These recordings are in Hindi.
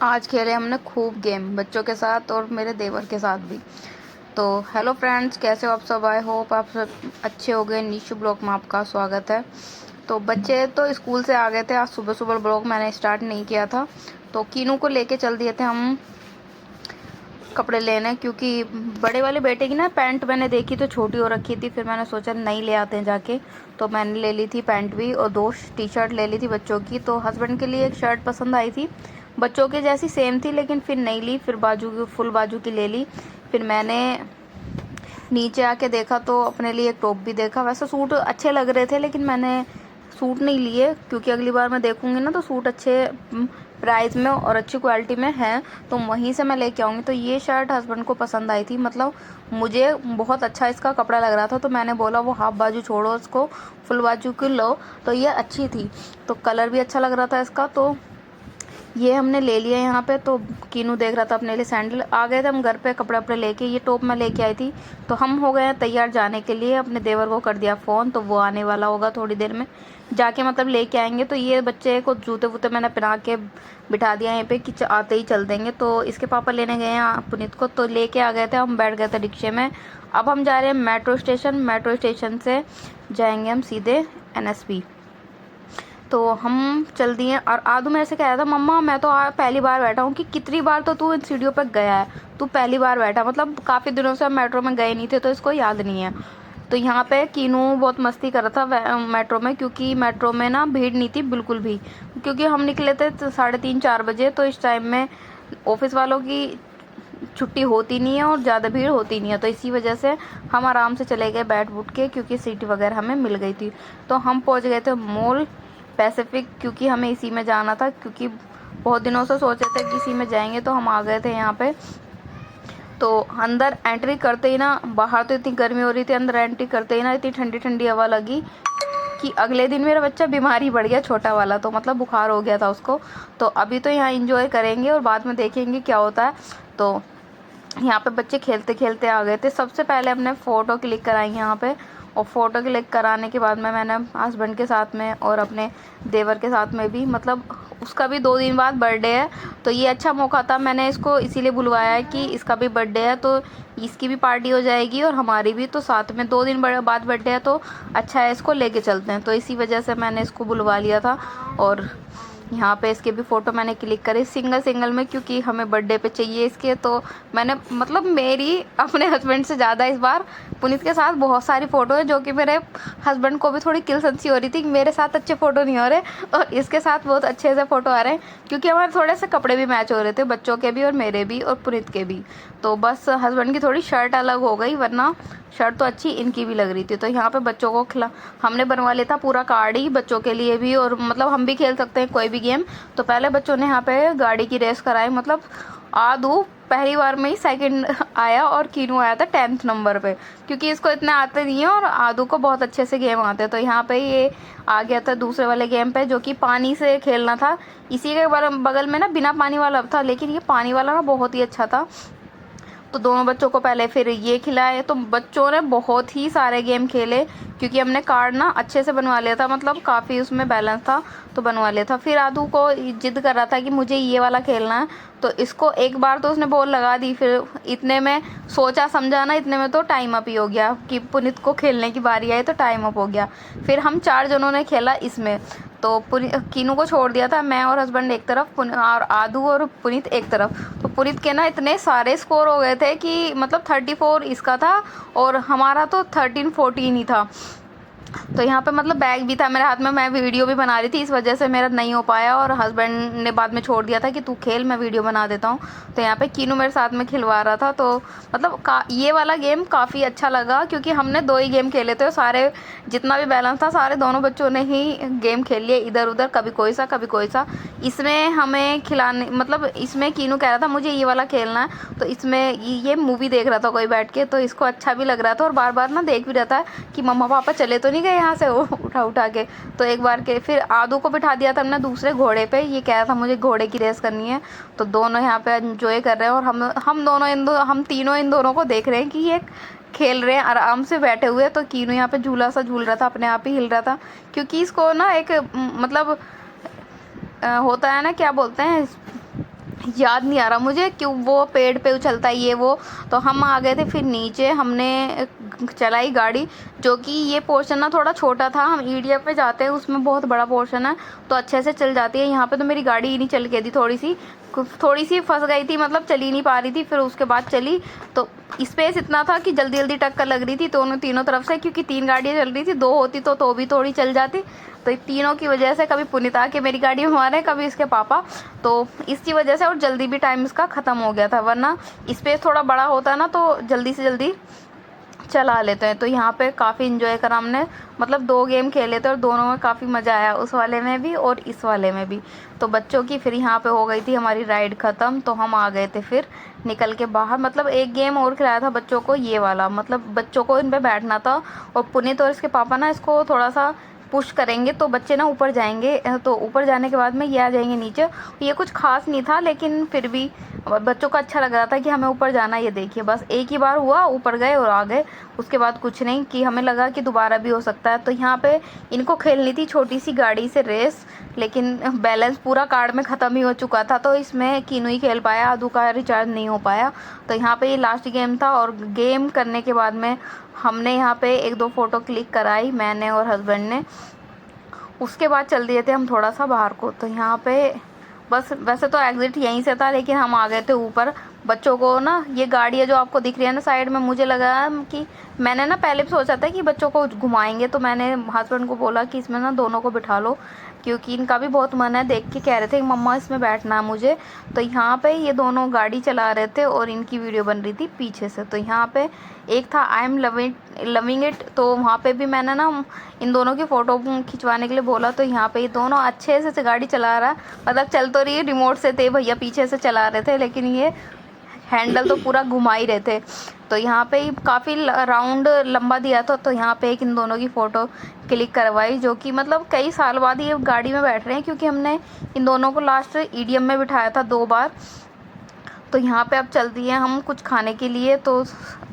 आज खेले हमने खूब गेम बच्चों के साथ और मेरे देवर के साथ भी। तो हेलो फ्रेंड्स, कैसे हो आप सब? आई होप आप सब अच्छे हो गए। निशु ब्लॉग में आपका स्वागत है। तो बच्चे तो स्कूल से आ गए थे। आज सुबह सुबह ब्लॉग मैंने स्टार्ट नहीं किया था, तो कीनू को लेके चल दिए थे हम कपड़े लेने, क्योंकि बड़े वाले बेटे की ना पैंट मैंने देखी तो छोटी हो रखी थी। फिर मैंने सोचा नहीं ले आते हैं जाके, तो मैंने ले ली थी पैंट भी और 2 टी शर्ट ले ली थी बच्चों की। तो हस्बैंड के लिए एक शर्ट पसंद आई थी, बच्चों के जैसी सेम थी, लेकिन फिर नहीं ली। फिर बाजू की फुल बाजू की ले ली। फिर मैंने नीचे आके देखा तो अपने लिए एक टॉप भी देखा। वैसे सूट अच्छे लग रहे थे, लेकिन मैंने सूट नहीं लिए, क्योंकि अगली बार मैं देखूंगी ना तो सूट अच्छे प्राइस में और अच्छी क्वालिटी में है तो वहीं से मैं लेके आऊँगी। तो ये शर्ट हस्बैंड को पसंद आई थी, मतलब मुझे बहुत अच्छा इसका कपड़ा लग रहा था। तो मैंने बोला वो हाफ बाजू छोड़ो, उसको फुल बाजू की लो। तो ये अच्छी थी, तो कलर भी अच्छा लग रहा था इसका, तो ये हमने ले लिया यहाँ पे। तो कीनू देख रहा था अपने लिए सैंडल। आ गए थे हम घर पे कपड़े वपड़े लेके। ये टॉप मैं लेके आई थी। तो हम हो गए हैं तैयार जाने के लिए। अपने देवर को कर दिया फ़ोन, तो वो आने वाला होगा थोड़ी देर में, जाके मतलब लेके आएंगे। तो ये बच्चे को जूते वूते मैंने पहना के बिठा दिया यहीं पे कि आते ही चल देंगे। तो इसके पापा लेने गए हैं पुनीत को, तो लेके आ गए थे। हम बैठ गए थे रिक्शे में। अब हम जा रहे हैं मेट्रो स्टेशन। मेट्रो स्टेशन से जाएंगे हम सीधे NSP। तो हम चल दिए। और आदू मेरे से कह रहा था मम्मा मैं तो पहली बार बैठा हूँ। कि कितनी बार तो तू इन सीढ़ियों पर गया है, तू पहली बार बैठा। मतलब काफ़ी दिनों से हम मेट्रो में गए नहीं थे, तो इसको याद नहीं है। तो यहाँ पे कीनू बहुत मस्ती कर रहा था मेट्रो में, क्योंकि मेट्रो में ना भीड़ नहीं थी बिल्कुल भी, क्योंकि हम निकले थे 3:30-4 बजे। तो इस टाइम में ऑफिस वालों की छुट्टी होती नहीं है और ज़्यादा भीड़ होती नहीं है। तो इसी वजह से हम आराम से चले गए बैठ बुठ के, क्योंकि सीट वगैरह हमें मिल गई थी। तो हम पहुँच गए थे मॉल पैसिफिक, क्योंकि हमें इसी में जाना था, क्योंकि बहुत दिनों से सोचे थे कि इसी में जाएंगे। तो हम आ गए थे यहाँ पे। तो अंदर एंट्री करते ही ना, बाहर तो इतनी गर्मी हो रही थी, अंदर एंट्री करते ही ना इतनी ठंडी ठंडी हवा लगी कि अगले दिन मेरा बच्चा बीमार ही पड़ गया, छोटा वाला। तो मतलब बुखार हो गया था उसको। तो अभी तो यहाँ इंजॉय करेंगे और बाद में देखेंगे क्या होता है। तो यहाँ पे बच्चे खेलते खेलते आ गए थे। सबसे पहले हमने फ़ोटो क्लिक कराई यहाँ पे, और फ़ोटो क्लिक कराने के बाद में मैंने हस्बैंड के साथ में और अपने देवर के साथ में भी, मतलब उसका भी 2 दिन बाद बर्थडे है, तो ये अच्छा मौका था। मैंने इसको इसीलिए बुलवाया है कि इसका भी बर्थडे है, तो इसकी भी पार्टी हो जाएगी और हमारी भी। तो साथ में 2 दिन बाद बर्थडे है, तो अच्छा है, इसको लेके चलते हैं। तो इसी वजह से मैंने इसको बुलवा लिया था। और यहाँ पे इसके भी फ़ोटो मैंने क्लिक करे सिंगल सिंगल में, क्योंकि हमें बर्थडे पे चाहिए इसके। तो मैंने मतलब मेरी अपने हस्बैंड से ज़्यादा इस बार पुनीत के साथ बहुत सारी फ़ोटो है, जो कि मेरे हस्बैंड को भी थोड़ी किलसंसी हो रही थी कि मेरे साथ अच्छे फ़ोटो नहीं हो रहे और इसके साथ बहुत अच्छे से फ़ोटो आ रहे हैं, क्योंकि हमारे थोड़े से कपड़े भी मैच हो रहे थे, बच्चों के भी और मेरे भी और पुनीत के भी। तो बस हस्बैंड की थोड़ी शर्ट अलग हो गई, वरना शर्ट तो अच्छी इनकी भी लग रही थी। तो यहाँ पे बच्चों को हमने बनवा लिया था पूरा कार्ड ही बच्चों के लिए भी, और मतलब हम भी खेल सकते हैं कोई भी गेम। तो पहले बच्चों ने यहाँ पे गाड़ी की रेस कराई, मतलब आदू पहली बार में ही सेकंड आया और कीनू आया था 10th नंबर पे, क्योंकि इसको इतने आते नहीं है और आदू को बहुत अच्छे से गेम आते हैं। तो यहाँ पे ये आ गया था दूसरे वाले गेम पे, जो कि पानी से खेलना था। इसी के बगल में ना बिना पानी वाला था, लेकिन ये पानी वाला ना बहुत ही अच्छा था। तो दोनों बच्चों को पहले फिर ये खिलाए। तो बच्चों ने बहुत ही सारे गेम खेले, क्योंकि हमने कार्ड ना अच्छे से बनवा लिया था, मतलब काफ़ी उसमें बैलेंस था, तो बनवा लिया था। फिर आदू को जिद कर रहा था कि मुझे ये वाला खेलना है, तो इसको एक बार तो उसने बॉल लगा दी। फिर इतने में सोचा समझा ना, इतने में तो टाइम अप ही हो गया कि पुनीत को खेलने की बारी आई, तो टाइम अप हो गया। फिर हम 4 जनों ने खेला इसमें। तो कीनू को छोड़ दिया था, मैं और हस्बैंड एक तरफ और आदू और पुनीत एक तरफ। तो पुनीत के ना इतने सारे स्कोर हो गए थे कि मतलब 34 इसका था और हमारा तो 13-14 ही था। तो यहाँ पे मतलब बैग भी था मेरे हाथ में, मैं वीडियो भी बना रही थी, इस वजह से मेरा नहीं हो पाया। और हस्बैंड ने बाद में छोड़ दिया था कि तू खेल, मैं वीडियो बना देता हूँ। तो यहाँ पे कीनू मेरे साथ में खिलवा रहा था। तो मतलब ये वाला गेम काफ़ी अच्छा लगा, क्योंकि हमने 2 ही गेम खेले थे और सारे जितना भी बैलेंस था सारे दोनों बच्चों ने ही गेम खेल लिए इधर उधर, कभी कोई सा कभी कोई सा। इसमें हमें खिलाने, मतलब इसमें कीनू कह रहा था मुझे ये वाला खेलना है, तो इसमें ये मूवी देख रहा था कोई बैठ के, तो इसको अच्छा भी लग रहा था और बार बार ना देख भी रहा था कि मम्मा पापा चले तो नहीं गए यहाँ से उठा उठा के। तो एक बार के फिर आदू को बिठा दिया था हमने दूसरे घोड़े पे, ये कह रहा था मुझे घोड़े की रेस करनी है। तो दोनों यहाँ पे एंजॉय कर रहे हैं और हम तीनों इन दोनों को देख रहे हैं कि ये खेल रहे हैं आराम से बैठे हुए। तो कीनू यहाँ पे झूला सा झूल रहा था, अपने आप ही हिल रहा था, क्योंकि इसको ना एक मतलब होता है ना, क्या बोलते हैं, याद नहीं आ रहा मुझे क्यों वो पेड़ पे उछलता है ये वो। तो हम आ गए थे फिर नीचे, हमने चलाई गाड़ी, जो कि ये पोर्शन ना थोड़ा छोटा था। हम ईडीएफ पे जाते हैं उसमें बहुत बड़ा पोर्शन है तो अच्छे से चल जाती है। यहाँ पे तो मेरी गाड़ी ही नहीं चल के थी, थोड़ी सी फंस गई थी, मतलब चली नहीं पा रही थी। फिर उसके बाद चली तो स्पेस इतना था कि जल्दी जल्दी टक्कर लग रही थी दोनों तीनों तरफ से, क्योंकि 3 गाड़ियाँ चल रही थी, 2 होती तो भी थोड़ी चल जाती। तो इन तीनों की वजह से कभी पुनीत आके मेरी गाड़ी में मारे, कभी इसके पापा, तो इसकी वजह से और जल्दी भी टाइम इसका ख़त्म हो गया था। वरना स्पेस थोड़ा बड़ा होता ना तो जल्दी से जल्दी चला लेते हैं। तो यहाँ पे काफ़ी इन्जॉय करा हमने, मतलब 2 गेम खेले थे और दोनों में काफ़ी मज़ा आया, उस वाले में भी और इस वाले में भी। तो बच्चों की फिर यहाँ पे हो गई थी हमारी राइड ख़त्म, तो हम आ गए थे फिर निकल के बाहर। मतलब एक गेम और खिलाया था बच्चों को, ये वाला, मतलब बच्चों को इन पर बैठना था और पुनीत और इसके पापा ना इसको थोड़ा सा पुश करेंगे तो बच्चे ना ऊपर जाएंगे। तो ऊपर जाने के बाद में ये आ जाएंगे नीचे। ये कुछ खास नहीं था लेकिन फिर भी बच्चों को अच्छा लग रहा था कि हमें ऊपर जाना। ये देखिए बस एक ही बार हुआ, ऊपर गए और आ गए, उसके बाद कुछ नहीं, कि हमें लगा कि दोबारा भी हो सकता है। तो यहाँ पे इनको खेलनी थी छोटी सी गाड़ी से रेस, लेकिन बैलेंस पूरा कार्ड में ख़त्म ही हो चुका था तो इसमें कीनू ही खेल पाया, आदू का रिचार्ज नहीं हो पाया। तो यहाँ पे ये लास्ट गेम था और गेम करने के बाद में हमने यहाँ पे 1-2 फ़ोटो क्लिक कराई मैंने और हस्बैंड ने। उसके बाद चल दिए थे हम थोड़ा सा बाहर को। तो यहाँ पे बस वैसे तो एग्ज़िट यहीं से था लेकिन हम आ गए थे ऊपर। बच्चों को ना ये गाड़ियाँ जो आपको दिख रही है ना साइड में, मुझे लगा कि मैंने ना पहले भी सोचा था कि बच्चों को घुमाएंगे, तो मैंने हस्बैंड को बोला कि इसमें ना दोनों को बिठा लो, क्योंकि इनका भी बहुत मन है, देख के कह रहे थे कि मम्मा इसमें बैठना है मुझे। तो यहाँ पे ये दोनों गाड़ी चला रहे थे और इनकी वीडियो बन रही थी पीछे से। तो यहाँ पे एक था आई एम लविंग इट, तो वहाँ पे भी मैंने ना इन दोनों की फ़ोटो खिंचवाने के लिए बोला। तो यहाँ पे ये दोनों अच्छे से गाड़ी चला रहा है, मतलब चल तो रही है, रिमोट से थे भैया पीछे से चला रहे थे लेकिन ये हैंडल तो पूरा घुमा ही रहे थे। तो यहाँ पे काफ़ी राउंड लंबा दिया था, तो यहाँ पे एक इन दोनों की फ़ोटो क्लिक करवाई, जो कि मतलब कई साल बाद ये गाड़ी में बैठ रहे हैं, क्योंकि हमने इन दोनों को लास्ट ईडीएम में बिठाया था 2 बार। तो यहाँ पे अब चल दिए हम कुछ खाने के लिए, तो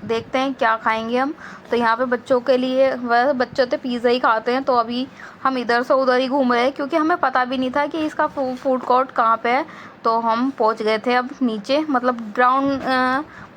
देखते हैं क्या खाएंगे हम। तो यहाँ पे बच्चों के लिए, वह बच्चे तो पिज़्ज़ा ही खाते हैं, तो अभी हम इधर से उधर ही घूम रहे हैं क्योंकि हमें पता भी नहीं था कि इसका फूड कोर्ट कहाँ पे है। तो हम पहुँच गए थे अब नीचे, मतलब ग्राउंड,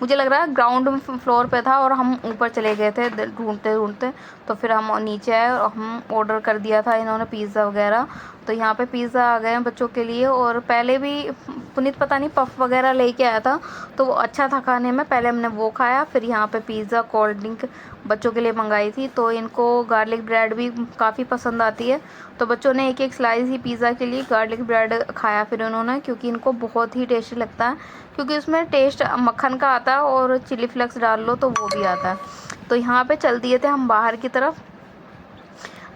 मुझे लग रहा है ग्राउंड फ्लोर पे था और हम ऊपर चले गए थे ढूंढते ढूंढते। तो फिर हम नीचे आए और हम ऑर्डर कर दिया था इन्होंने पिज़्ज़ा वगैरह। तो यहाँ पे पिज़्ज़ा आ गए हैं बच्चों के लिए, और पहले भी पुनीत पता नहीं पफ वगैरह लेके आया था तो वो अच्छा था खाने में, पहले हमने वो खाया, फिर यहाँ पे पिज़्ज़ा कोल्ड ड्रिंक बच्चों के लिए मंगाई थी। तो इनको गार्लिक ब्रेड भी काफ़ी पसंद आती है, तो बच्चों ने एक स्लाइस ही पिज़्ज़ा के लिए गार्लिक ब्रेड खाया फिर उन्होंने, क्योंकि इनको बहुत ही टेस्टी लगता है, क्योंकि उसमें टेस्ट मक्खन का आता है और चिली फ्लेक्स डाल लो तो वो भी आता है। तो यहाँ पे चल दिए थे हम बाहर की तरफ।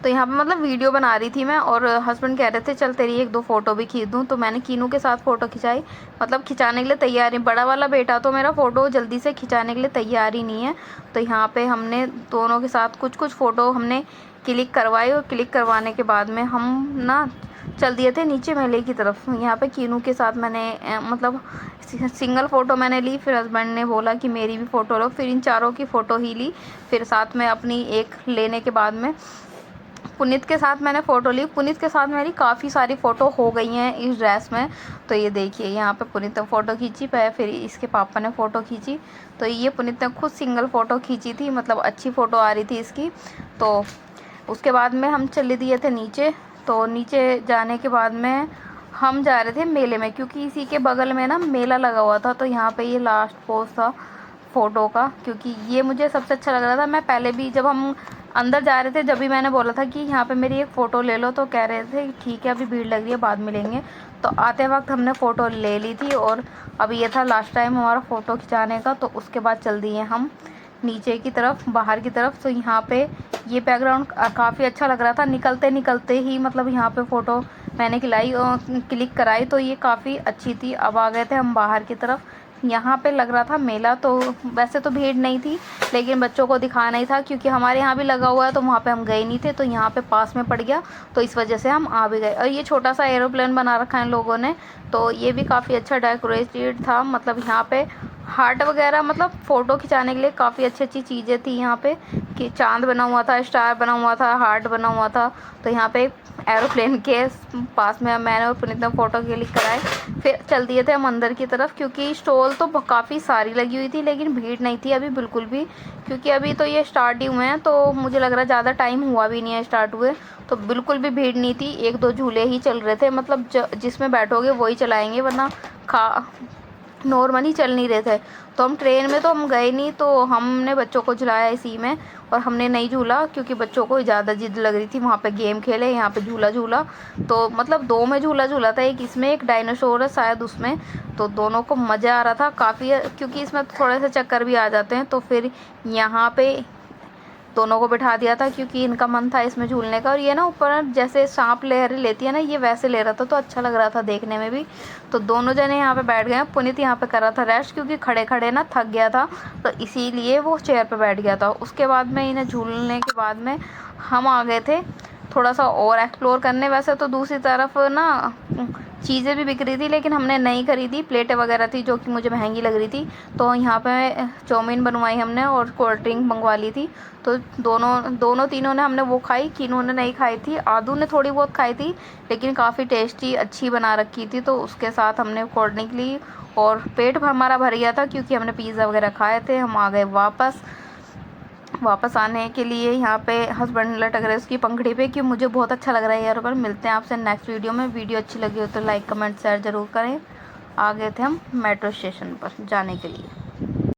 तो यहाँ पे मतलब वीडियो बना रही थी मैं, और हस्बैंड कह रहे थे चल तेरी 1-2 फ़ोटो भी खींच दूँ, तो मैंने कीनू के साथ फ़ोटो खिंचाई, मतलब खिंचाने के लिए तैयार ही, बड़ा वाला बेटा तो मेरा फ़ोटो जल्दी से खिंचाने के लिए तैयार ही नहीं है। तो यहाँ पे हमने दोनों के साथ कुछ फ़ोटो हमने क्लिक करवाई, और क्लिक करवाने के बाद में हम ना चल दिए थे नीचे मेले की तरफ। यहाँ पे कीनू के साथ मैंने मतलब सिंगल फ़ोटो मैंने ली, फिर हस्बैंड ने बोला कि मेरी भी फ़ोटो लो, फिर इन चारों की फ़ोटो ही ली, फिर साथ में अपनी एक लेने के बाद में पुनीत के साथ मैंने फ़ोटो ली। पुनीत के साथ मेरी काफ़ी सारी फ़ोटो हो गई हैं इस ड्रेस में। तो ये देखिए यहाँ पे पुनीत ने फ़ोटो खींची, फिर इसके पापा ने फ़ोटो खींची। तो ये पुनीत ने खुद सिंगल फ़ोटो खींची थी, मतलब अच्छी फ़ोटो आ रही थी इसकी। तो उसके बाद में हम चले दिए थे नीचे। तो नीचे जाने के बाद में हम जा रहे थे मेले में, क्योंकि इसी के बगल में ना मेला लगा हुआ था। तो यहाँ पे ये लास्ट पोज था फ़ोटो का, क्योंकि ये मुझे सबसे अच्छा लग रहा था। मैं पहले भी जब हम अंदर जा रहे थे जब भी मैंने बोला था कि यहाँ पे मेरी एक फ़ोटो ले लो, तो कह रहे थे ठीक है अभी भीड़ लग रही है बाद में लेंगे। तो आते वक्त हमने फ़ोटो ले ली थी, और अब ये था लास्ट टाइम हमारा फ़ोटो खिंचाने का। तो उसके बाद चल दिए हम नीचे की तरफ, बाहर की तरफ। तो यहाँ पे ये बैकग्राउंड काफ़ी अच्छा लग रहा था, निकलते निकलते ही मतलब यहाँ पे फ़ोटो मैंने क्लिक कराई, तो ये काफ़ी अच्छी थी। अब आ गए थे हम बाहर की तरफ। यहाँ पे लग रहा था मेला, तो वैसे तो भीड़ नहीं थी लेकिन बच्चों को दिखाना ही था, क्योंकि हमारे यहाँ भी लगा हुआ है, तो वहाँ पे हम गए नहीं थे, तो यहाँ पे पास में पड़ गया, तो इस वजह से हम आ भी गए। और ये छोटा सा एरोप्लेन बना रखा है इन लोगों ने, तो ये भी काफ़ी अच्छा डेकोरेटेड था। मतलब यहाँ पे हार्ट वगैरह, मतलब फ़ोटो खिंचाने के लिए काफ़ी अच्छी अच्छी चीज़ें थी यहाँ पे, कि चांद बना हुआ था, स्टार बना हुआ था, हार्ट बना हुआ था। तो यहाँ पे एरोप्लेन के पास में मैंने और पुनीत ने फ़ोटो क्लिक कराए। फिर चल दिए थे हम अंदर की तरफ, क्योंकि स्टॉल तो काफ़ी सारी लगी हुई थी लेकिन भीड़ नहीं थी अभी बिल्कुल भी, क्योंकि अभी तो ये स्टार्ट ही हुए हैं। तो मुझे लग रहा है ज़्यादा टाइम हुआ भी नहीं है स्टार्ट हुए, तो बिल्कुल भी भीड़ नहीं थी। 1-2 झूले ही चल रहे थे, मतलब जिसमें बैठोगे वही चलाएंगे, वरना नॉर्मली चल नहीं रहे थे। तो हम ट्रेन में तो हम गए नहीं, तो हमने बच्चों को झुलाया इसी में, और हमने नहीं झूला क्योंकि बच्चों को ज़्यादा जिद लग रही थी। वहाँ पे गेम खेले, यहाँ पे झूला झूला। तो मतलब 2 में झूला झूला था, एक इसमें, एक डायनासोर है शायद उसमें। तो दोनों को मज़ा आ रहा था काफ़ी, क्योंकि इसमें थोड़े से चक्कर भी आ जाते हैं। तो फिर यहाँ पे दोनों को बिठा दिया था, क्योंकि इनका मन था इसमें झूलने का। और ये ना ऊपर जैसे सांप लहरें लेती है ना, ये वैसे ले रहा था, तो अच्छा लग रहा था देखने में भी। तो दोनों जने यहाँ पे बैठ गए। पुनीत यहाँ पे कर रहा था रेस्ट, क्योंकि खड़े खड़े ना थक गया था, तो इसीलिए वो चेयर पे बैठ गया था। उसके बाद में इन्हें झूलने के बाद में हम आ गए थे थोड़ा सा और एक्सप्लोर करने। वैसे तो दूसरी तरफ ना चीज़ें भी बिक रही थी, लेकिन हमने नहीं खरीदी। प्लेटें वगैरह थी जो कि मुझे महंगी लग रही थी। तो यहाँ पे चाउमीन बनवाई हमने और कोल्ड ड्रिंक मंगवा ली थी। तो दोनों तीनों ने हमने वो खाई, किनू ने नहीं खाई थी, आदू ने थोड़ी बहुत खाई थी, लेकिन काफ़ी टेस्टी अच्छी बना रखी थी। तो उसके साथ हमने कोल्ड ड्रिंक ली और पेट हमारा भर गया था, क्योंकि हमने पिज़्ज़ा वगैरह खाए थे। हम आ गए वापस आने के लिए। यहाँ पे हस्बैंड लटक रहे उसकी पंखड़ी पे, कि मुझे बहुत अच्छा लग रहा है यार। पर मिलते हैं आपसे नेक्स्ट वीडियो में। वीडियो अच्छी लगी हो तो लाइक कमेंट शेयर ज़रूर करें। आ गए थे हम मेट्रो स्टेशन पर जाने के लिए।